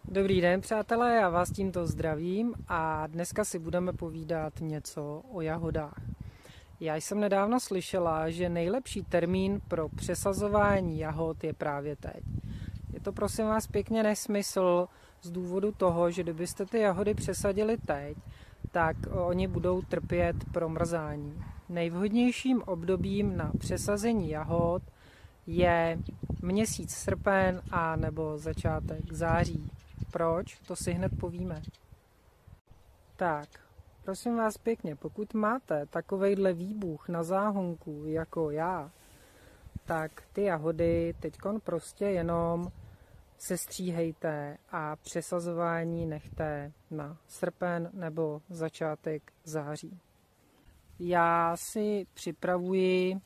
Dobrý den, přátelé, já vás tímto zdravím a dneska si budeme povídat něco o jahodách. Já jsem nedávno slyšela, že nejlepší termín pro přesazování jahod je právě teď. Je to prosím vás pěkně nesmysl z důvodu toho, že kdybyste ty jahody přesadili teď, tak oni budou trpět promrzání. Nejvhodnějším obdobím na přesazení jahod je měsíc srpen a nebo začátek září. Proč? To si hned povíme. Tak, prosím vás pěkně, pokud máte takovejhle výbuch na záhonku jako já, tak ty jahody teďkon prostě jenom sestříhejte a přesazování nechte na srpen nebo začátek září. Já si připravuji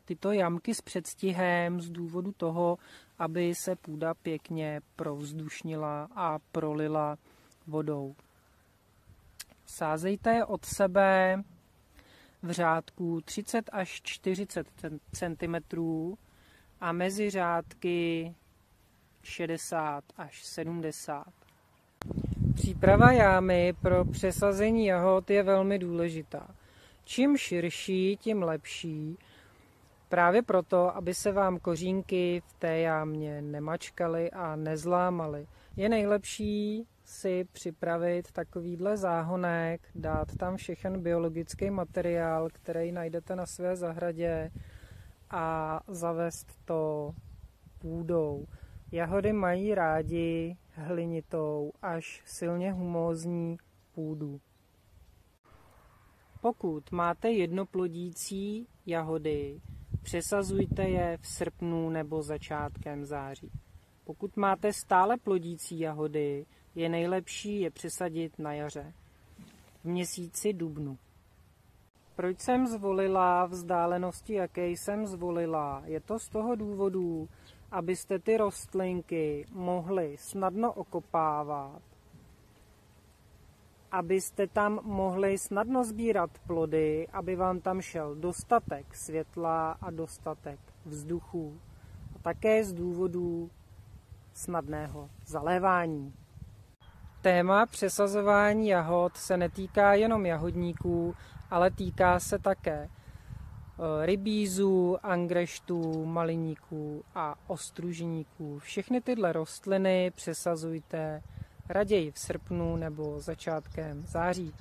tyto jamky s předstihem z důvodu toho, aby se půda pěkně provzdušnila a prolila vodou. Sázejte je od sebe v řádku 30 až 40 cm a mezi řádky 60 až 70. Příprava jámy pro přesazení jahod je velmi důležitá. Čím širší, tím lepší. Právě proto, aby se vám kořínky v té jámě nemačkaly a nezlámaly. Je nejlepší si připravit takovýhle záhonek, dát tam všechen biologický materiál, který najdete na své zahradě a zavést to půdou. Jahody mají rádi hlinitou až silně humózní půdu. Pokud máte jednoplodící jahody, přesazujte je v srpnu nebo začátkem září. Pokud máte stále plodící jahody, je nejlepší je přesadit na jaře, v měsíci dubnu. Proč jsem zvolila vzdálenosti, jaké jsem zvolila? Je to z toho důvodu, abyste ty rostlinky mohli snadno okopávat, abyste tam mohli snadno sbírat plody, aby vám tam šel dostatek světla a dostatek vzduchu. A také z důvodu snadného zalévání. Téma přesazování jahod se netýká jenom jahodníků, ale týká se také rybízů, angreštů, maliníků a ostružníků. Všechny tyhle rostliny přesazujte raději v srpnu nebo začátkem září.